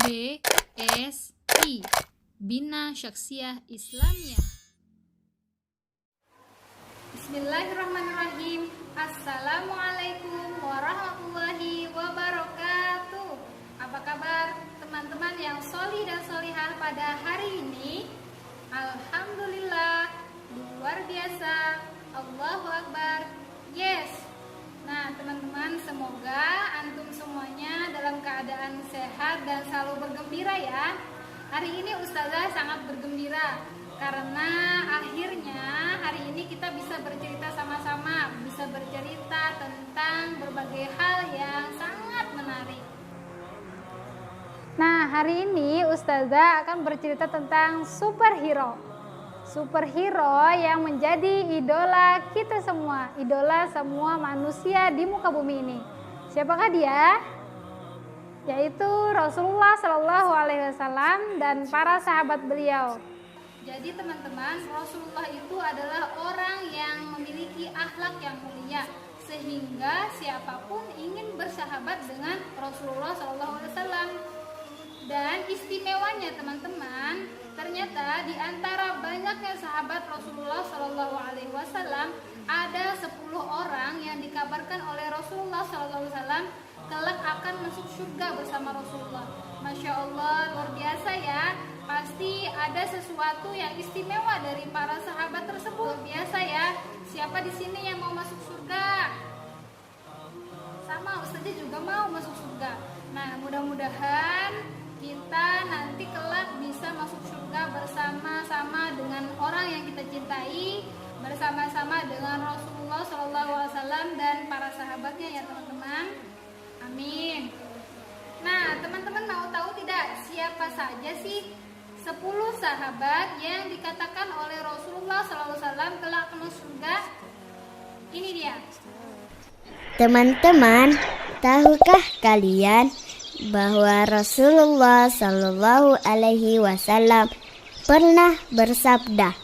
BSI, Bina Syakhsiah Islamiyah. Bismillahirrahmanirrahim. Assalamualaikum warahmatullahi wabarakatuh. Apa kabar teman-teman yang solih dan solihah pada hari ini? Alhamdulillah, luar biasa. Allahu Akbar. Yes. Nah teman-teman, semoga antum semuanya dalam keadaan sehat dan selalu bergembira ya. Hari ini Ustazah sangat bergembira karena akhirnya hari ini kita bisa bercerita sama-sama, bisa bercerita tentang berbagai hal yang sangat menarik. Nah hari ini Ustazah akan bercerita tentang superhero yang menjadi idola kita semua, idola semua manusia di muka bumi ini. Siapakah dia? Yaitu Rasulullah Shallallahu Alaihi Wasallam dan para sahabat beliau. Jadi teman-teman, Rasulullah itu adalah orang yang memiliki akhlak yang mulia, sehingga siapapun ingin bersahabat dengan Rasulullah Shallallahu Alaihi Wasallam. Dan istimewanya teman-teman, ternyata di antara banyaknya sahabat Rasulullah Shallallahu Alaihi Wasallam ada 10 orang yang dikabarkan oleh Rasulullah Shallallahu Alaihi Wasallam kelak akan masuk surga bersama Rasulullah. Masya Allah, luar biasa ya. Pasti ada sesuatu yang istimewa dari para sahabat tersebut. Luar biasa ya. Siapa di sini yang mau masuk surga? Sama, Ustazah juga mau masuk surga. Nah, mudah-mudahan kita nanti kelak bisa masuk surga bersama-sama dengan orang yang kita cintai, bersama-sama dengan Rasulullah SAW dan para sahabatnya ya teman-teman. Amin. Nah teman-teman mau tahu tidak siapa saja sih 10 sahabat yang dikatakan oleh Rasulullah SAW kelak masuk surga? Ini dia. Teman-teman, tahukah kalian bahwa Rasulullah Shallallahu Alaihi Wasallam pernah bersabda,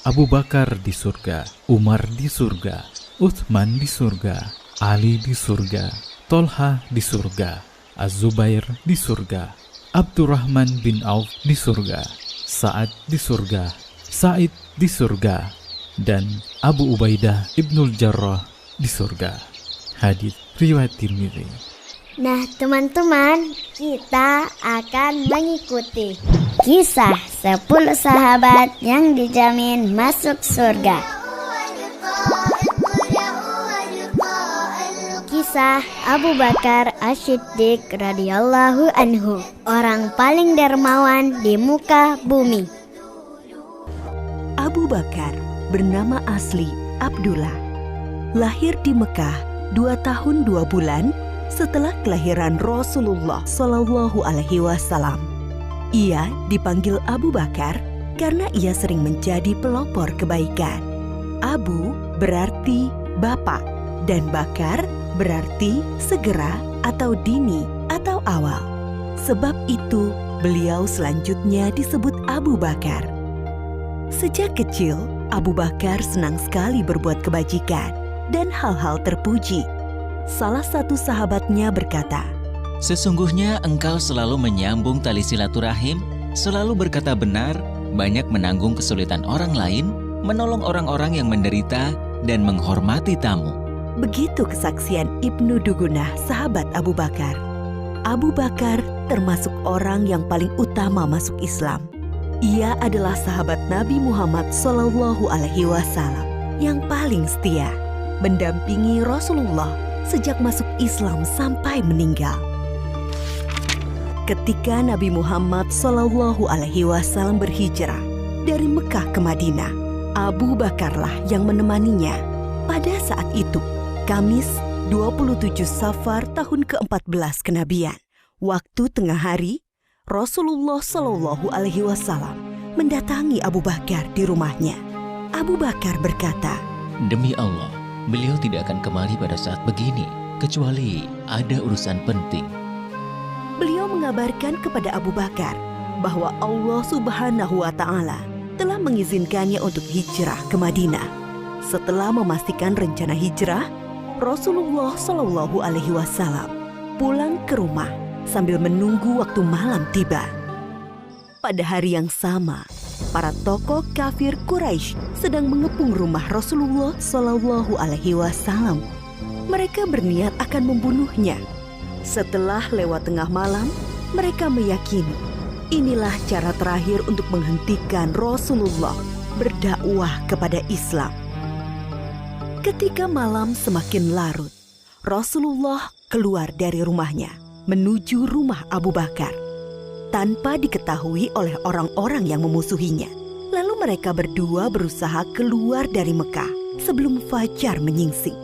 Abu Bakar di surga, Umar di surga, Utsman di surga, Ali di surga, Tolha di surga, Az-Zubair di surga, Abdurrahman bin Auf di surga, Sa'ad di surga, Sa'id di surga, dan Abu Ubaidah ibnul Jarrah di surga. Hadits riwayat Tirmidzi. Nah teman-teman, kita akan mengikuti kisah 10 sahabat yang dijamin masuk surga. Kisah Abu Bakar As-Siddiq radhiyallahu anhu, orang paling dermawan di muka bumi. Abu Bakar bernama asli Abdullah, lahir di Mekah 2 tahun 2 bulan setelah kelahiran Rasulullah Shallallahu Alaihi Wasallam. Ia dipanggil Abu Bakar karena ia sering menjadi pelopor kebaikan. Abu berarti bapak dan Bakar berarti segera atau dini atau awal. Sebab itu beliau selanjutnya disebut Abu Bakar. Sejak kecil, Abu Bakar senang sekali berbuat kebajikan dan hal-hal terpuji. Salah satu sahabatnya berkata, "Sesungguhnya engkau selalu menyambung tali silaturahim, selalu berkata benar, banyak menanggung kesulitan orang lain, menolong orang-orang yang menderita, dan menghormati tamu." Begitu kesaksian Ibnu Dugunah, sahabat Abu Bakar. Abu Bakar termasuk orang yang paling utama masuk Islam. Ia adalah sahabat Nabi Muhammad Shallallahu Alaihi Wasallam yang paling setia, mendampingi Rasulullah sejak masuk Islam sampai meninggal. Ketika Nabi Muhammad Shallallahu Alaihi Wasallam berhijrah dari Mekah ke Madinah, Abu Bakarlah yang menemaninya. Pada saat itu, Kamis 27 Safar tahun ke-14 kenabian, waktu tengah hari, Rasulullah Shallallahu Alaihi Wasallam mendatangi Abu Bakar di rumahnya. Abu Bakar berkata, "Demi Allah, beliau tidak akan kemari pada saat begini, kecuali ada urusan penting." Beliau mengabarkan kepada Abu Bakar bahwa Allah Subhanahu wa Ta'ala telah mengizinkannya untuk hijrah ke Madinah. Setelah memastikan rencana hijrah, Rasulullah Shallallahu Alaihi Wasallam pulang ke rumah sambil menunggu waktu malam tiba. Pada hari yang sama, para tokoh kafir Quraisy sedang mengepung rumah Rasulullah Shallallahu Alaihi Wasallam. Mereka berniat akan membunuhnya. Setelah lewat tengah malam, mereka meyakini inilah cara terakhir untuk menghentikan Rasulullah berdakwah kepada Islam. Ketika malam semakin larut, Rasulullah keluar dari rumahnya menuju rumah Abu Bakar tanpa diketahui oleh orang-orang yang memusuhinya. Lalu mereka berdua berusaha keluar dari Mekah sebelum fajar menyingsing.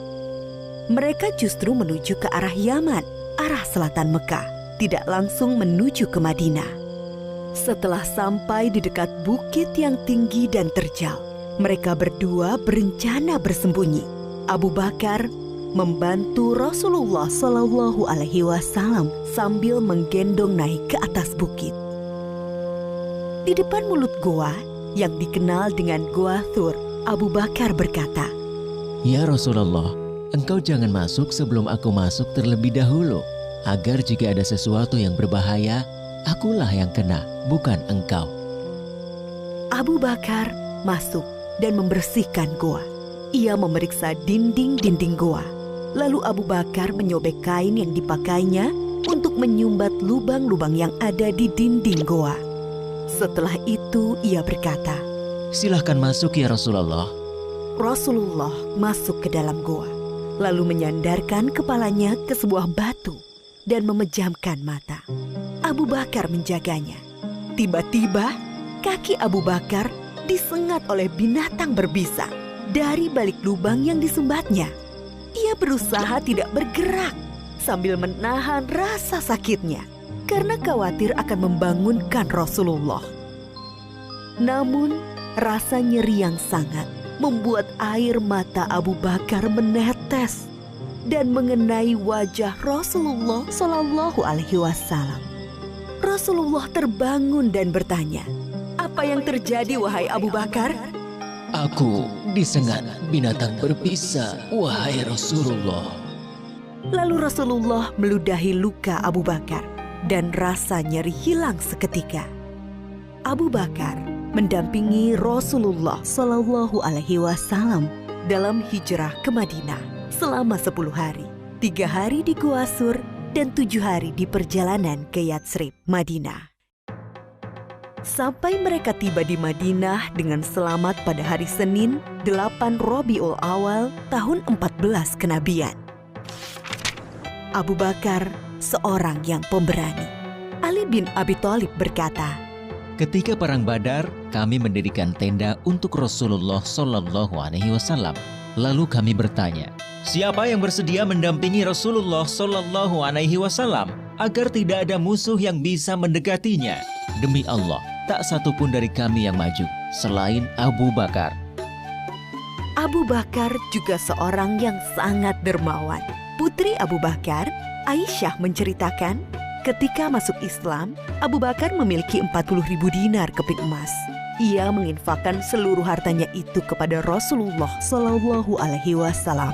Mereka justru menuju ke arah Yaman, arah selatan Mekah, tidak langsung menuju ke Madinah. Setelah sampai di dekat bukit yang tinggi dan terjal, mereka berdua berencana bersembunyi. Abu Bakar membantu Rasulullah Shallallahu Alaihi Wasallam sambil menggendong naik ke atas bukit. Di depan mulut goa yang dikenal dengan Goa Thur, Abu Bakar berkata, Ya Rasulullah, engkau jangan masuk sebelum aku masuk terlebih dahulu, agar jika ada sesuatu yang berbahaya, akulah yang kena, bukan engkau. Abu Bakar masuk dan membersihkan goa. Ia memeriksa dinding-dinding goa. Lalu Abu Bakar menyobek kain yang dipakainya untuk menyumbat lubang-lubang yang ada di dinding goa. Setelah itu ia berkata, Silahkan masuk ya Rasulullah. Rasulullah masuk ke dalam goa, lalu menyandarkan kepalanya ke sebuah batu dan memejamkan mata. Abu Bakar menjaganya. Tiba-tiba kaki Abu Bakar disengat oleh binatang berbisa dari balik lubang yang disumbatnya. Ia berusaha tidak bergerak sambil menahan rasa sakitnya karena khawatir akan membangunkan Rasulullah. Namun rasa nyeri yang sangat membuat air mata Abu Bakar menetes dan mengenai wajah Rasulullah Shallallahu Alaihi Wasallam. Rasulullah terbangun dan bertanya, "Apa yang terjadi, wahai Abu Bakar?" Aku disengat binatang berbisa, wahai Rasulullah. Lalu Rasulullah meludahi luka Abu Bakar dan rasa nyeri hilang seketika. Abu Bakar mendampingi Rasulullah Shallallahu Alaihi Wasallam dalam hijrah ke Madinah selama 10 hari, 3 hari di Gua Sur dan 7 hari di perjalanan ke Yatsrib, Madinah. Sampai mereka tiba di Madinah dengan selamat pada hari Senin 8 Rabiul Awal tahun 14 kenabian. Abu Bakar seorang yang pemberani. Ali bin Abi Thalib berkata, Ketika perang Badar, kami mendirikan tenda untuk Rasulullah Shallallahu Alaihi Wasallam. Lalu kami bertanya, siapa yang bersedia mendampingi Rasulullah Shallallahu Alaihi Wasallam agar tidak ada musuh yang bisa mendekatinya? Demi Allah, tak satu pun dari kami yang maju selain Abu Bakar. Abu Bakar juga seorang yang sangat dermawan. Putri Abu Bakar, Aisyah menceritakan, ketika masuk Islam, Abu Bakar memiliki 40.000 dinar keping emas. Ia menginfakkan seluruh hartanya itu kepada Rasulullah Shallallahu Alaihi Wasallam.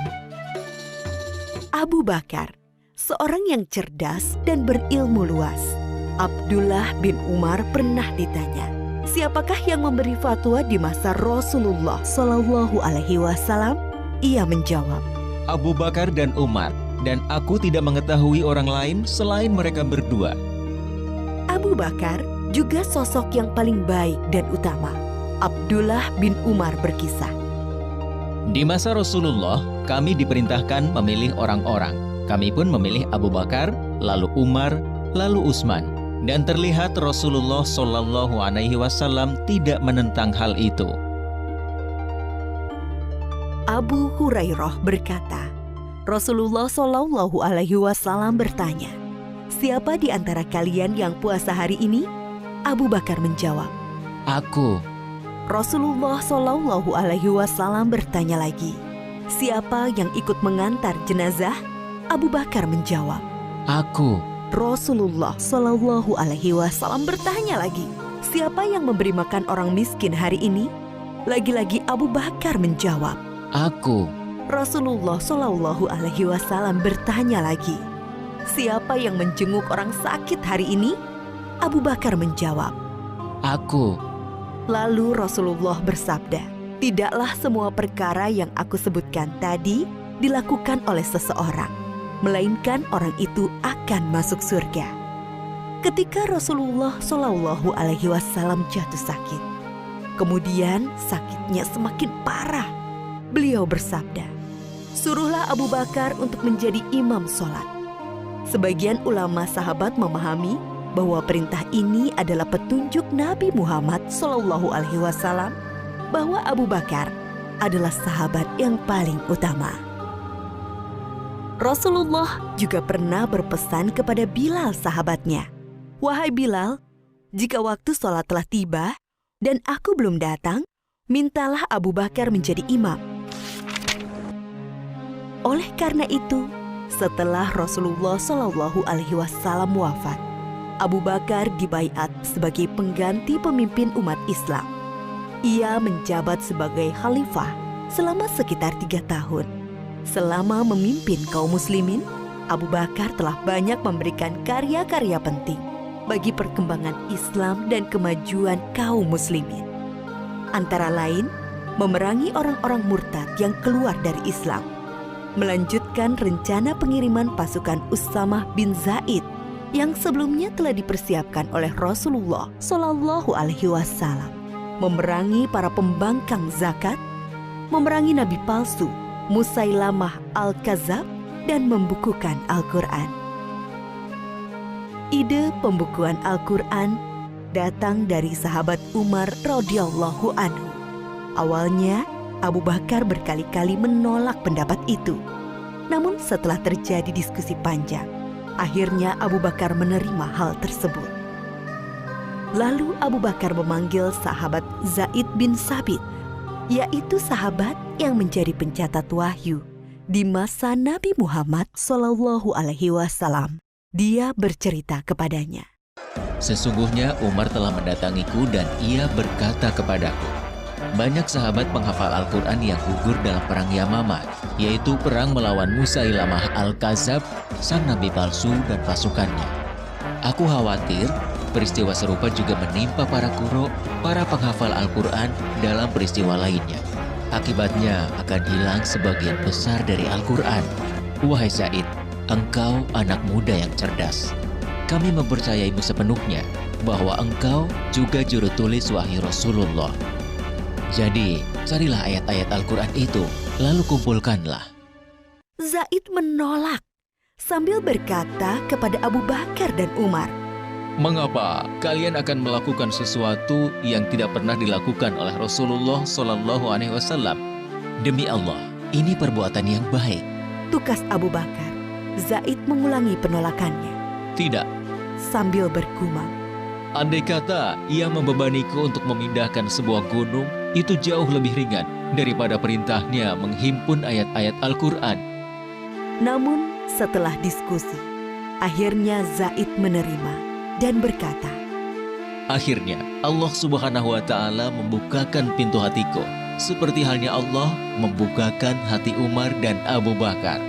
Abu Bakar, seorang yang cerdas dan berilmu luas. Abdullah bin Umar pernah ditanya, siapakah yang memberi fatwa di masa Rasulullah Shallallahu Alaihi Wasallam? Ia menjawab, Abu Bakar dan Umar, dan aku tidak mengetahui orang lain selain mereka berdua. Abu Bakar juga sosok yang paling baik dan utama. Abdullah bin Umar berkisah, Di masa Rasulullah, kami diperintahkan memilih orang-orang. Kami pun memilih Abu Bakar, lalu Umar, lalu Utsman. Dan terlihat Rasulullah Shallallahu Alaihi Wasallam tidak menentang hal itu. Abu Hurairah berkata, Rasulullah Shallallahu Alaihi Wasallam bertanya, siapa di antara kalian yang puasa hari ini? Abu Bakar menjawab, Aku. Rasulullah Shallallahu Alaihi Wasallam bertanya lagi, siapa yang ikut mengantar jenazah? Abu Bakar menjawab, Aku. Rasulullah Shallallahu Alaihi Wasallam bertanya lagi, siapa yang memberi makan orang miskin hari ini? Lagi-lagi Abu Bakar menjawab, Aku. Rasulullah Shallallahu Alaihi Wasallam bertanya lagi, siapa yang menjenguk orang sakit hari ini?" Abu Bakar menjawab, Aku. Lalu Rasulullah bersabda, "Tidaklah semua perkara yang aku sebutkan tadi dilakukan oleh seseorang, melainkan orang itu akan masuk surga." Ketika Rasulullah Shallallahu Alaihi Wasallam jatuh sakit, kemudian sakitnya semakin parah, beliau bersabda, "Suruhlah Abu Bakar untuk menjadi imam sholat." Sebagian ulama sahabat memahami bahwa perintah ini adalah petunjuk Nabi Muhammad SAW bahwa Abu Bakar adalah sahabat yang paling utama. Rasulullah juga pernah berpesan kepada Bilal sahabatnya, "Wahai Bilal, jika waktu sholat telah tiba dan aku belum datang, mintalah Abu Bakar menjadi imam." Oleh karena itu, setelah Rasulullah SAW wafat, Abu Bakar dibaiat sebagai pengganti pemimpin umat Islam. Ia menjabat sebagai khalifah selama sekitar 3 tahun. Selama memimpin kaum muslimin, Abu Bakar telah banyak memberikan karya-karya penting bagi perkembangan Islam dan kemajuan kaum muslimin. Antara lain, memerangi orang-orang murtad yang keluar dari Islam, melanjutkan rencana pengiriman pasukan Usamah bin Zaid yang sebelumnya telah dipersiapkan oleh Rasulullah Shallallahu Alaihi Wasallam, memerangi para pembangkang zakat, memerangi nabi palsu Musailamah al-Kadzab, dan membukukan Al-Quran. Ide pembukuan Al-Quran datang dari sahabat Umar radhiyallahu anhu. Awalnya, Abu Bakar berkali-kali menolak pendapat itu. Namun setelah terjadi diskusi panjang, akhirnya Abu Bakar menerima hal tersebut. Lalu Abu Bakar memanggil sahabat Zaid bin Sabit, yaitu sahabat yang menjadi pencatat wahyu di masa Nabi Muhammad SAW. Dia bercerita kepadanya, Sesungguhnya Umar telah mendatangiku dan ia berkata kepadaku, banyak sahabat penghafal Al-Quran yang gugur dalam perang Yamamah, yaitu perang melawan Musailamah al-Kadzab, sang nabi palsu dan pasukannya. Aku khawatir peristiwa serupa juga menimpa para qurra, para penghafal Al-Quran dalam peristiwa lainnya. Akibatnya akan hilang sebagian besar dari Al-Quran. Wahai Zaid, engkau anak muda yang cerdas. Kami mempercayaimu sepenuhnya bahwa engkau juga juru tulis wahyu Rasulullah. Jadi, carilah ayat-ayat Al-Quran itu, lalu kumpulkanlah. Zaid menolak sambil berkata kepada Abu Bakar dan Umar, Mengapa kalian akan melakukan sesuatu yang tidak pernah dilakukan oleh Rasulullah SAW? Demi Allah, ini perbuatan yang baik. tukas Abu Bakar. Zaid mengulangi penolakannya. Tidak, Sambil bergumam, andai kata ia membebaniku untuk memindahkan sebuah gunung, itu jauh lebih ringan daripada perintahnya menghimpun ayat-ayat Al-Quran. namun setelah diskusi, akhirnya Zaid menerima dan berkata, Akhirnya, Allah Subhanahu wa Ta'ala membukakan pintu hatiku, seperti halnya Allah membukakan hati Umar dan Abu Bakar.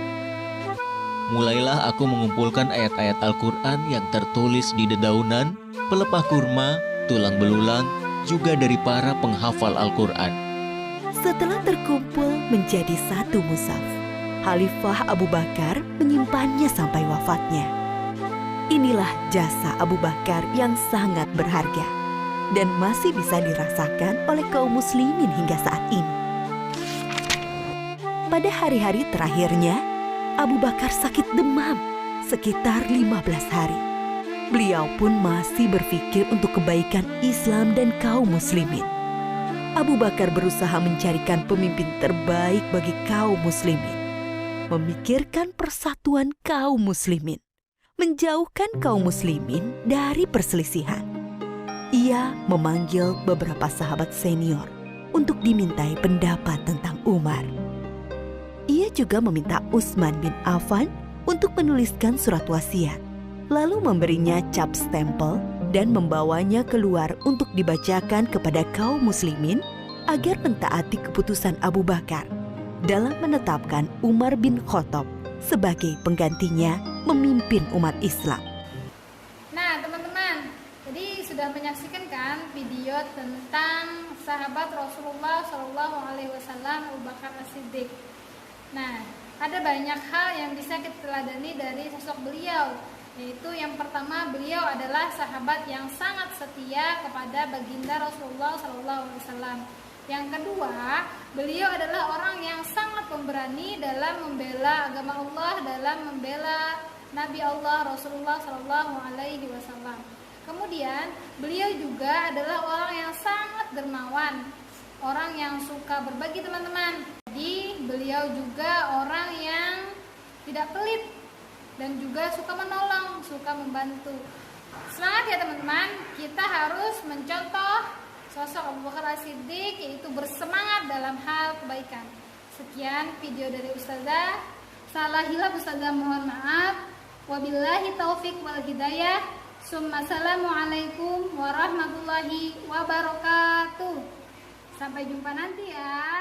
Mulailah aku mengumpulkan ayat-ayat Al-Quran yang tertulis di dedaunan, pelepah kurma, tulang belulang, juga dari para penghafal Al-Quran. Setelah terkumpul menjadi satu mushaf, Khalifah Abu Bakar menyimpannya sampai wafatnya. Inilah jasa Abu Bakar yang sangat berharga dan masih bisa dirasakan oleh kaum muslimin hingga saat ini. Pada hari-hari terakhirnya, Abu Bakar sakit demam sekitar 15 hari. Beliau pun masih berpikir untuk kebaikan Islam dan kaum muslimin. Abu Bakar berusaha mencarikan pemimpin terbaik bagi kaum muslimin, memikirkan persatuan kaum muslimin, menjauhkan kaum muslimin dari perselisihan. Ia memanggil beberapa sahabat senior untuk dimintai pendapat tentang Umar. Ia juga meminta Utsman bin Affan untuk menuliskan surat wasiat, lalu memberinya cap stempel dan membawanya keluar untuk dibacakan kepada kaum muslimin agar mentaati keputusan Abu Bakar dalam menetapkan Umar bin Khattab sebagai penggantinya memimpin umat Islam. Nah teman-teman, jadi sudah menyaksikan kan video tentang sahabat Rasulullah Shallallahu Alaihi Wasallam Abu Bakar As-Siddiq. Nah, ada banyak hal yang bisa kita teladani dari sosok beliau, yaitu yang pertama, beliau adalah sahabat yang sangat setia kepada baginda Rasulullah Shallallahu Alaihi Wasallam. Yang kedua, beliau adalah orang yang sangat pemberani dalam membela agama Allah, dalam membela Nabi Allah Rasulullah Shallallahu Alaihi Wasallam. Kemudian beliau juga adalah orang yang sangat dermawan, orang yang suka berbagi teman-teman. Jadi beliau juga orang yang tidak pelit dan juga suka menolong, suka membantu. Semangat ya teman-teman, kita harus mencontoh sosok Abu Bakar As-Siddiq, yaitu bersemangat dalam hal kebaikan. Sekian video dari Ustazah. Salah hilaf Ustazah mohon maaf. Wabillahi taufik wal hidayah. Assalamualaikum warahmatullahi wabarakatuh. Sampai jumpa nanti ya.